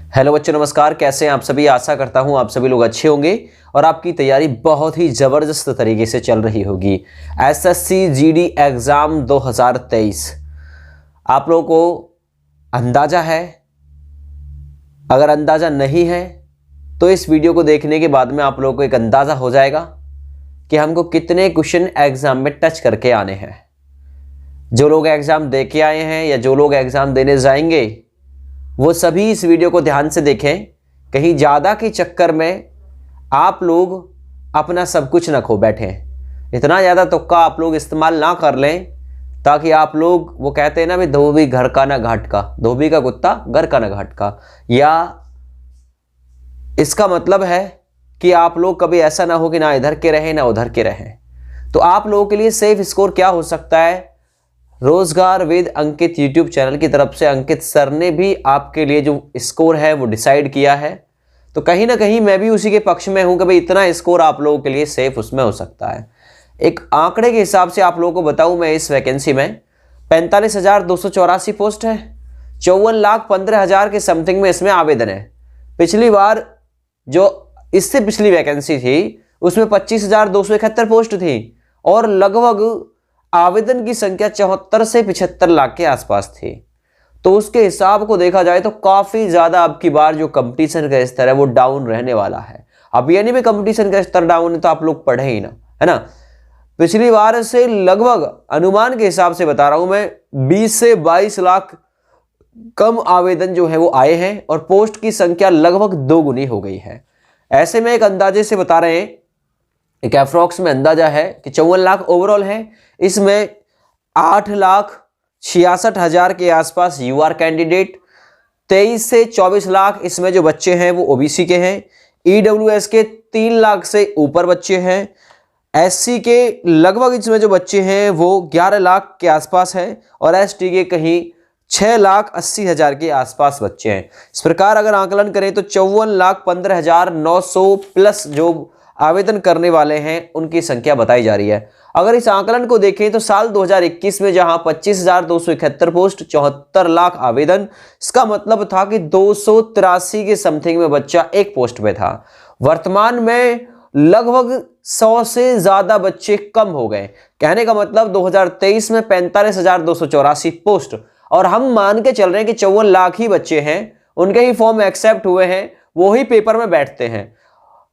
Hello बच्चों, नमस्कार। कैसे हैं आप सभी? आशा करता हूं आप सभी लोग अच्छे होंगे और आपकी तैयारी बहुत ही ज़बरदस्त तरीके से चल रही होगी। एसएससी जीडी एग्ज़ाम 2023 आप लोगों को अंदाज़ा है? अगर अंदाज़ा नहीं है तो इस वीडियो को देखने के बाद में आप लोगों को एक अंदाज़ा हो जाएगा कि हमको कितने क्वेश्चन एग्ज़ाम में टच करके आने हैं। जो लोग एग्ज़ाम दे के आए हैं या जो लोग एग्ज़ाम देने जाएंगे वो सभी इस वीडियो को ध्यान से देखें। कहीं ज़्यादा के चक्कर में आप लोग अपना सब कुछ न खो बैठें। इतना ज़्यादा तुक्का आप लोग इस्तेमाल ना कर लें ताकि आप लोग, वो कहते हैं ना, भी धोबी घर का ना घाट का, धोबी का कुत्ता घर का ना घाट का। या इसका मतलब है कि आप लोग कभी ऐसा ना हो कि ना इधर के रहें ना उधर के रहें। तो आप लोगों के लिए सेफ स्कोर क्या हो सकता है? रोजगार विद अंकित यूट्यूब चैनल की तरफ से अंकित सर ने भी आपके लिए जो स्कोर है वो डिसाइड किया है। तो कहीं ना कहीं मैं भी उसी के पक्ष में हूं कि भाई इतना स्कोर आप लोगों के लिए सेफ उसमें हो सकता है। एक आंकड़े के हिसाब से आप लोगों को बताऊं, मैं इस वैकेंसी में 45,284 पोस्ट है, 54,15,000 के समथिंग में इसमें आवेदन है। पिछली बार जो इससे पिछली वैकेंसी थी उसमें 25,271 पोस्ट थी और लगभग आवेदन की संख्या 74 से 75 लाख के आसपास थी। तो उसके हिसाब को देखा जाए तो काफी ज्यादा अब की बार जो कंपटीशन का स्तर है वो डाउन रहने वाला है। अब ये नहीं भी कंपटीशन का स्तर डाउन है तो आप लोग पढ़े ही ना, है ना। पिछली बार से लगभग अनुमान के हिसाब से बता रहा हूं मैं, 20 से 22 लाख कम आवेदन जो है वो आए हैं और पोस्ट की संख्या लगभग 2 गुनी हो गई है। ऐसे में एक अंदाजे से बता रहे हैं, एक एप्रोक्स में अंदाजा है कि 54 लाख ओवरऑल है। इसमें 8,66,000 के आसपास यूआर कैंडिडेट, 23 से 24 लाख इसमें जो बच्चे हैं वो ओबीसी के हैं, ईडब्ल्यूएस के 3 लाख से ऊपर बच्चे हैं, एससी के लगभग इसमें जो बच्चे हैं वो 11 लाख के आसपास है और एसटी के कहीं 6,80,000 के आसपास बच्चे हैं। इस प्रकार अगर आकलन करें तो 54,15,900 प्लस जो आवेदन करने वाले हैं उनकी संख्या बताई जा रही है। अगर इस आकलन को देखें तो साल 2021 में जहां 25,271 पोस्ट, 74 लाख आवेदन, इसका मतलब था कि 283 के समथिंग में बच्चा एक पोस्ट पे था। वर्तमान में लगभग 100 से ज्यादा बच्चे कम हो गए। कहने का मतलब 2023 में 45,284 पोस्ट और हम मान के चल रहे हैं कि 54 लाख ही बच्चे हैं, उनके ही फॉर्म एक्सेप्ट हुए हैं, वो ही पेपर में बैठते हैं।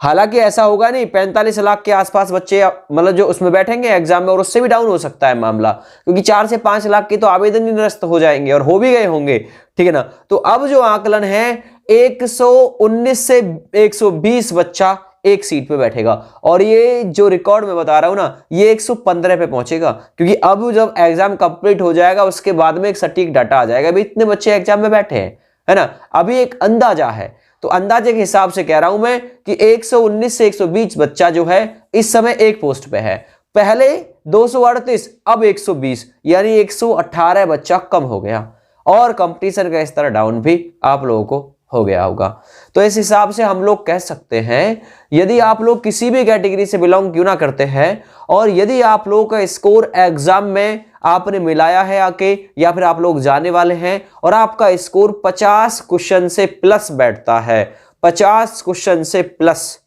हालांकि ऐसा होगा नहीं, 45 लाख के आसपास बच्चे मतलब जो उसमें बैठेंगे एग्जाम में, और उससे भी डाउन हो सकता है मामला, क्योंकि 4 से 5 लाख के तो आवेदन ही निरस्त हो जाएंगे और हो भी गए होंगे, ठीक है ना। तो अब जो आकलन है 119 से 120 बच्चा एक सीट पे बैठेगा और ये जो रिकॉर्ड मैं बता रहा हूं ना, ये 115 पे पहुंचेगा, क्योंकि अब जब एग्जाम कंप्लीट हो जाएगा उसके बाद में एक सटीक डाटा आ जाएगा भाई इतने बच्चे एग्जाम में बैठे हैं, है ना। अभी एक अंदाजा है, तो अंदाजे के हिसाब से कह रहा हूं मैं कि 119 से 120 बच्चा जो है इस समय एक पोस्ट पे है। पहले 238, अब 120, यानी 118 बच्चा कम हो गया और कंपटीशन का स्तर डाउन भी आप लोगों को हो गया होगा। तो इस हिसाब से हम लोग कह सकते हैं, यदि आप लोग किसी भी कैटेगरी से बिलोंग क्यों ना करते हैं और यदि आप लोगों का स्कोर एग्जाम में आपने मिलाया है आके या फिर आप लोग जाने वाले हैं और आपका स्कोर 50 क्वेश्चन से प्लस बैठता है, 50 क्वेश्चन से प्लस,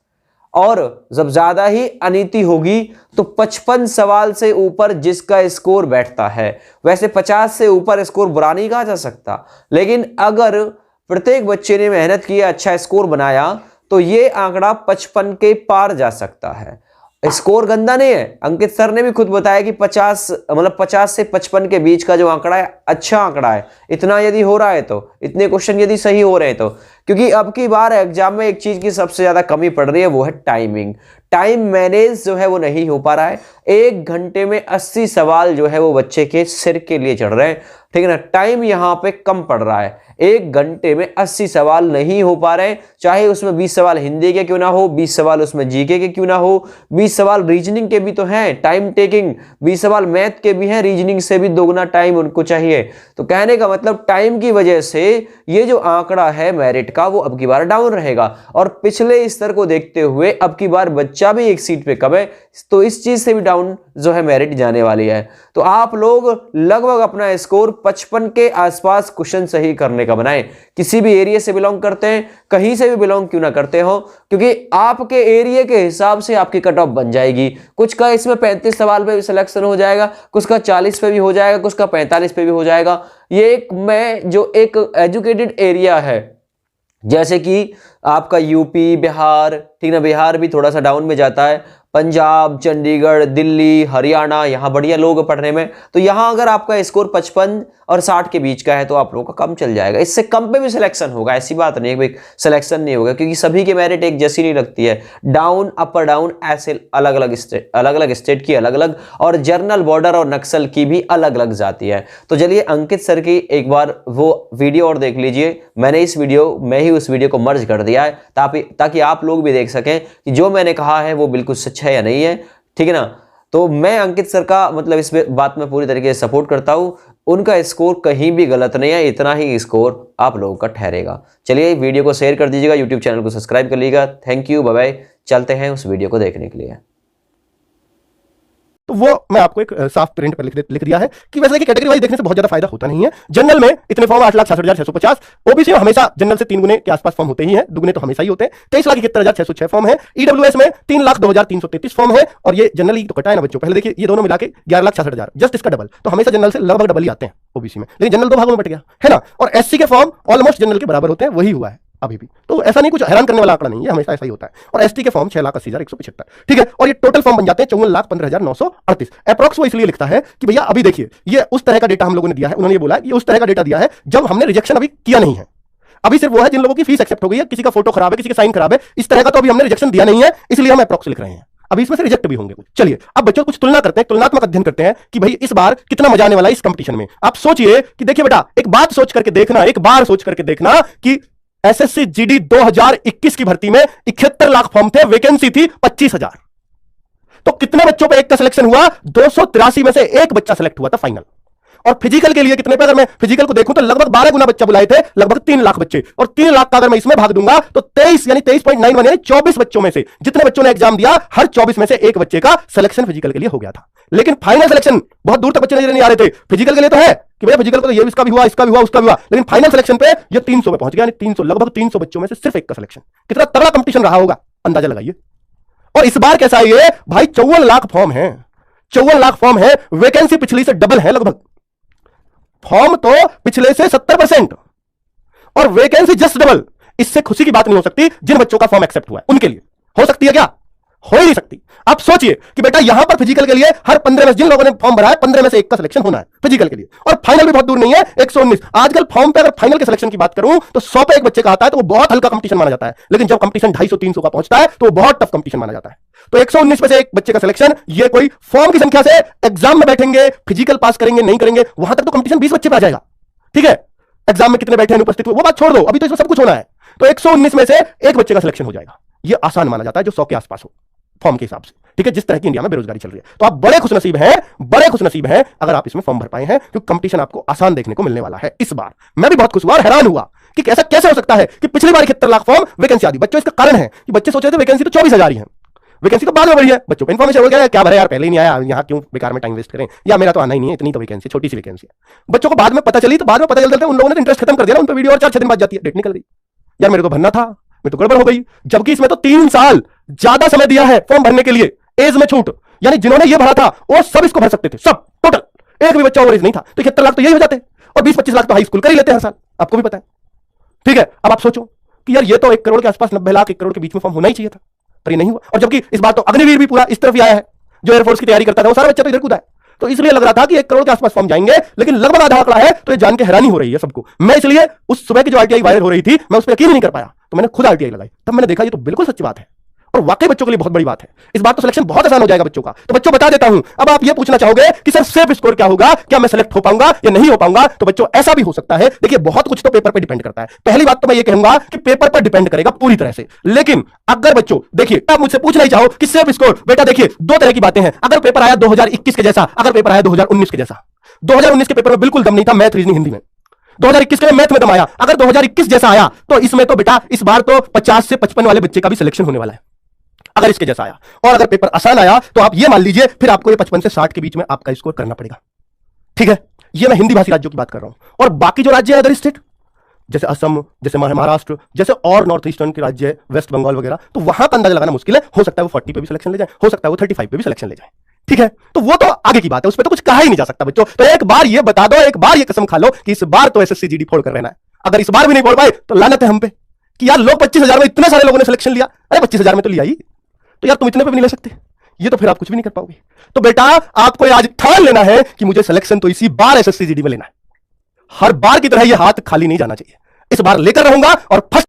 और जब ज्यादा ही अनीति होगी तो 55 सवाल से ऊपर जिसका स्कोर बैठता है, वैसे 50 से ऊपर स्कोर बुरा नहीं कहा जा सकता, लेकिन अगर प्रत्येक बच्चे ने मेहनत की, अच्छा स्कोर बनाया, तो ये आंकड़ा 55 के पार जा सकता है। स्कोर गंदा नहीं है, अंकित सर ने भी खुद बताया कि 50 से 55 के बीच का जो आंकड़ा है अच्छा आंकड़ा है। इतना यदि हो रहा है तो, इतने क्वेश्चन यदि सही हो रहे हैं तो, क्योंकि अब की बार एग्जाम में एक चीज की सबसे ज्यादा कमी पड़ रही है, वो है टाइमिंग। टाइम मैनेज जो है वो नहीं हो पा रहा है। 1 घंटे में 80 सवाल जो है वो बच्चे के सिर के लिए चढ़ रहे हैं, ठीक है ना। टाइम यहाँ पे कम पड़ रहा है, 1 घंटे में 80 सवाल नहीं हो पा रहे, चाहे उसमें 20 सवाल हिंदी के क्यों ना हो, 20 सवाल उसमें जीके के क्यों ना हो, 20 सवाल रीजनिंग के भी तो हैं, टाइम टेकिंग, 20 सवाल मैथ के भी हैं, रीजनिंग से भी दोगुना टाइम उनको चाहिए। तो कहने का मतलब टाइम की वजह से ये जो आंकड़ा है मेरिट का वो अब की बार डाउन रहेगा और पिछले स्तर को देखते हुए अब की बार बच्चा भी एक सीट पे कम है, तो इस चीज से भी डाउन जो है मेरिट जाने वाली है। तो आप लोग लगभग अपना स्कोर 55 के आसपास क्वेश्चन सही करने का बनाएं। किसी भी एरिया से बिलोंग करते हैं, कहीं से भी बिलोंग क्यों ना करते हो, क्योंकि आपके एरिया के हिसाब से आपकी कट ऑफ बन जाएगी। कुछ का इसमें 35 सवाल पे भी सिलेक्शन हो जाएगा, कुछ का 40 पे भी हो जाएगा, कुछ का 45 पे भी हो जाएगा। ये जो एक एजुकेटेड एरिया है, जैसे कि आपका यूपी, बिहार, ठीक ना, बिहार भी थोड़ा सा डाउन में जाता है, पंजाब, चंडीगढ़, दिल्ली, हरियाणा, यहाँ बढ़िया लोग पढ़ने में। तो यहाँ अगर आपका स्कोर 55 और 60 के बीच का है तो आप लोगों का कम चल जाएगा। इससे कम पे भी सिलेक्शन होगा, ऐसी बात नहीं है सिलेक्शन नहीं होगा, क्योंकि सभी की मेरिट एक जैसी नहीं लगती है। डाउन, अपर डाउन ऐसे अलग अलग स्टेट की अलग अलग, और जर्नल, बॉर्डर और नक्सल की भी अलग अलग जाती है। तो चलिए अंकित सर की एक बार वो वीडियो और देख लीजिए। मैंने ही उस वीडियो को मर्ज कर दिया है ताकि आप लोग भी देख सकें कि जो मैंने कहा है वो बिल्कुल सच है या नहीं है, ठीक है ना। तो मैं अंकित सर का मतलब इस बात में पूरी तरीके से सपोर्ट करता हूं। उनका स्कोर कहीं भी गलत नहीं है, इतना ही स्कोर आप लोगों का ठहरेगा। चलिए वीडियो को शेयर कर दीजिएगा, यूट्यूब चैनल को सब्सक्राइब कर लीजिएगा। Thank you, bye bye. चलते हैं उस वीडियो को देखने के लिए। तो वो मैं आपको एक साफ प्रिंट पर लिख दिया है कि वैसे कि कैटेगरी वाइज देखने से बहुत ज्यादा फायदा होता नहीं है। जनरल में इतने फॉर्म 8,66,650, ओबीसी में हमेशा जनरल से 3 गुने के आसपास फॉर्म होते ही हैं, दुगने तो हमेशा ही होते हैं। 23,71,606 फॉर्म है। ईडब्ल्यूएस में 3,02,333 फॉर्म है, और ये जनरली तो कटा है ना बच्चों, पहले देखिए ये दोनों मिला के 11,66,000, जस्ट इसका डबल। तो हमेशा जनरल से लगभग डबल ही आते हैं ओबीसी में, लेकिन जनरल 2 भागों में बट गया है ना। और एससी के फॉर्म ऑलमोस्ट जनरल के बराबर होते हैं, वही हुआ है अभी भी। तो ऐसा नहीं, कुछ हैरान करने वाला आंकड़ा नहीं है, हमेशा ऐसा ही होता है। और एसटी के फॉर्म 6,80,175, ठीक है। और ये टोटल फॉर्म बन जाते हैं 54,15,938। अप्रॉक्स वो इसलिए लिखता है कि भैया अभी देखिए ये उस तरह का डेटा हम लोगों ने दिया है, उन्होंने ये बोला ये उस तरह का डेटा दिया है जब हमने रिजेक्शन अभी किया नहीं है। अभी सिर्फ वो है जिन लोगों की फीस एक्सेप्ट हो गई है, किसी का फोटो खराब है, किसी का साइन खराब है, इस तरह का तो अभी हमने रिजेक्शन दिया नहीं है, इसलिए हम अप्रॉक्स लिख रहे हैं। अभी इसमें से रिजेक्ट भी होंगे कुछ। चलिए अब बच्चों कुछ तुलना करते हैं, तुलनात्मक अध्ययन करते हैं कि भाई इस बार कितना मजा आने वाला है इस कंपटीशन में। आप सोचिए कि देखिए बेटा, एक बात सोच करके देखना, एक बार सोच करके देखना कि एसएससी जीडी 2021 की भर्ती में 71 लाख फॉर्म थे, वैकेंसी थी 25,000। तो कितने बच्चों पे एक का सिलेक्शन हुआ? 283 में से एक बच्चा सिलेक्ट हुआ था फाइनल। और फिजिकल के लिए कितने पे, अगर मैं फिजिकल को देखूं तो लगभग 12 गुना बच्चा बुलाए थे, लगभग 3 लाख बच्चे। और 3 लाख का अगर मैं इसमें भाग दूंगा तो 23 यानी 23.91 यानी 24 बच्चों में से जितने बच्चों ने एग्जाम दिया, हर 24 में से एक बच्चे का सिलेक्शन फिजिकल के लिए हो गया था। लेकिन फाइनल सिलेक्शन बहुत दूर तक बच्चे नजर नहीं आ रहे थे। फिजिकल के लिए तो है कि भैया फिजिकल को तो ये इसका भी हुआ, इसका भी हुआ, उसका भी हुआ, लेकिन फाइनल सिलेक्शन पे ये 300 पे पहुंच गया, यानी 300 लगभग 300 बच्चों में से सिर्फ एक का सिलेक्शन। कितना तगड़ा कंपटीशन रहा होगा, अंदाजा लगाइए। और इस बार कैसा है ये भाई, 54 लाख फॉर्म है, 54 लाख फॉर्म है, वैकेंसी पिछली से डबल है लगभग। फॉर्म तो पिछले से 70% और वैकेंसी जस्ट डबल। इससे खुशी की बात नहीं हो सकती जिन बच्चों का फॉर्म एक्सेप्ट हुआ है उनके लिए। हो सकती है क्या? हो ही नहीं सकती। आप सोचिए कि बेटा यहां पर फिजिकल के लिए हर 15 में जिन लोगों ने फॉर्म भरा है 15 में से एक का सिलेक्शन होना है फिजिकल के लिए। और फाइनल भी बहुत दूर नहीं है, 119। आजकल फॉर्म पे अगर फाइनल के सिलेक्शन की बात करूं तो 100 पे एक बच्चे का आता है तो वो बहुत हल्का कंपटीशन माना जाता है, लेकिन जब कंपटीशन 250-300 का पहुंचता है तो वो बहुत टफ कंपटीशन माना जाता है। तो 119 में से एक बच्चे का सिलेक्शन, ये कोई फॉर्म की संख्या से एग्जाम में बैठेंगे, फिजिकल पास करेंगे नहीं करेंगे, वहां तक तो कंपटीशन 20 बच्चे पे आ जाएगा, ठीक है। एग्जाम में कितने बैठे हैं, उपस्थित हुए, वो बात छोड़ दो, अभी तो इसमें सब कुछ होना है। तो 119 में से एक बच्चे का सिलेक्शन हो जाएगा, ये आसान माना जाता है जो 100 के आसपास हो फॉर्म के हिसाब से, ठीक है। जिस तरह की इंडिया में बेरोजगारी चल रही है, तो आप बड़े खुशनसीब हैं, बड़े खुशनसीब हैं अगर आप इसमें फॉर्म भर पाए हैं, क्योंकि कंपटीशन आपको आसान देखने को मिलने वाला है इस बार। मैं भी बहुत खुश हुआ और हैरान हुआ कि ऐसा कैसे हो सकता है कि पिछली बार 71 लाख फॉर्म, वैकेंसी आदि। बच्चों इसका कारण है कि बच्चे सोच रहे थे वैकेंसी तो 24,000 ही है, वैकेंसी तो बाद में बढ़ी है। बच्चों को इन्फॉर्मेशन हो गया क्या भरे यार, पहले ही नहीं आया, यहाँ क्यों बेकार में टाइम वेस्ट करें, या मेरा तो आना ही नहीं है, इतनी तो वैकेंसी, छोटी सी वैकेंसी है। बच्चों को बाद में पता चली, तो बाद में पता चलते उन लोगों ने इंटरेस्ट खत्म कर दिया, उन पर वीडियो और 4-6 दिन बाद जाती है, डेट निकल गई, यार मेरे को भरना था, मैं तो गड़बड़ हो गई। जबकि इसमें तो 3 साल ज्यादा समय दिया है फॉर्म भरने के लिए, एज में छूट, यानी जिन्होंने ये भरा था वो सब इसको भर सकते थे, सब टोटल, एक भी बच्चा ओवर एज नहीं था। तो 71 लाख तो यही हो जाते, और 20-25 लाख तो हाई स्कूल कर ही लेते हैं हर साल, आपको भी पता है, ठीक है। अब आप सोचो कि यार ये तो 1 करोड़ के आसपास, 90 लाख 1 करोड़ के बीच में फॉर्म होना ही चाहिए था, पर ये नहीं हुआ। और जबकि इस बार तो अग्निवीर भी पूरा इस तरफ ही आया है, जो एयरफोर्स की तैयारी करता था वो सारा बच्चा तो इधर कूदा है। तो इसलिए लग रहा था कि 1 करोड़ के आसपास फॉर्म जाएंगे, लेकिन लगभग आधा आंकड़ा है, तो ये जान के हैरानी हो रही है सबको। मैं इसलिए उस सुबह की जो आरटीआई वायरल हो रही थी, मैं उस पर यकीन नहीं कर पाया, तो मैंने खुद आरटीआई लगाई, तब मैंने देखा ये तो बिल्कुल सच्ची बात है, और वाकई बच्चों के लिए बहुत बड़ी बात है। इस बार तो सिलेक्शन बहुत आसान हो जाएगा बच्चों का। तो बच्चों बता देता हूं, अब आप ये पूछना चाहोगे कि सर सेफ स्कोर क्या होगा, क्या मैं सिलेक्ट हो पाऊंगा या नहीं हो पाऊंगा? तो बच्चों ऐसा भी हो सकता है, देखिए बहुत कुछ तो पेपर पे डिपेंड करता है। पहली बात तो मैं ये कहूंगा कि पेपर पर डिपेंड करेगा पूरी तरह से, लेकिन अगर बच्चों देखिए आप मुझसे पूछना ही चाहो कि सेफ स्कोर, बेटा देखिए 2 तरह की बातें हैं। अगर पेपर आया 2021 के जैसा, अगर पेपर आया 2019 के जैसा, 2019 के पेपर में बिल्कुल दम नहीं था, मैथ रीजनिंग हिंदी में, 2021 के मैथ में दम आया। अगर 2021 जैसा आया तो इसमें तो बेटा इस बार तो 50 से 55 वाले बच्चे का भी सिलेक्शन होने वाला है। अगर इसके जैसा आया। और अगर पेपर आसान आया तो आप ये मान लीजिए फिर आपको ये 55 से 60 के बीच में आपका स्कोर करना पड़ेगा। ठीक है, ये मैं हिंदी भाषी राज्यों की बात कर रहा हूं। और बाकी जो राज्य है अदर स्टेट, जैसे असम, जैसे महाराष्ट्र, जैसे और नॉर्थ ईस्टर्न के राज्य, वेस्ट बंगाल वगैरह, तो वहां का अंदाजा लगाना मुश्किल है। हो सकता है वो 40 पे भी सिलेक्शन ले जाए, हो सकता है वो 35 पे भी सिलेक्शन ले जाए। ठीक है, तो वो तो आगे की बात है, उस पर तो कुछ कहा ही नहीं जा सकता बच्चों। तो एक बार ये बता दो, एक बार ये कसम खा लो कि इस बार तो एसएससी जीडी फोड़ कर रहना है। अगर इस बार भी नहीं फोड़ पाए तो लानत है हम पे कि यार लोग 25,000 में, इतने सारे लोगों ने सिलेक्शन लिया, अरे 25,000 में तो लिया ही, तो यार तुम इतने पे भी नहीं ले सकते, ये तो फिर आप कुछ भी नहीं कर पाओगे। तो बेटा आपको आज ठान लेना है कि मुझे सिलेक्शन तो इसी बार एसएससी जीडी में लेना है। हर बार की तरह ये हाथ खाली नहीं जाना चाहिए, इस बार लेकर रहूंगा और फर्स्ट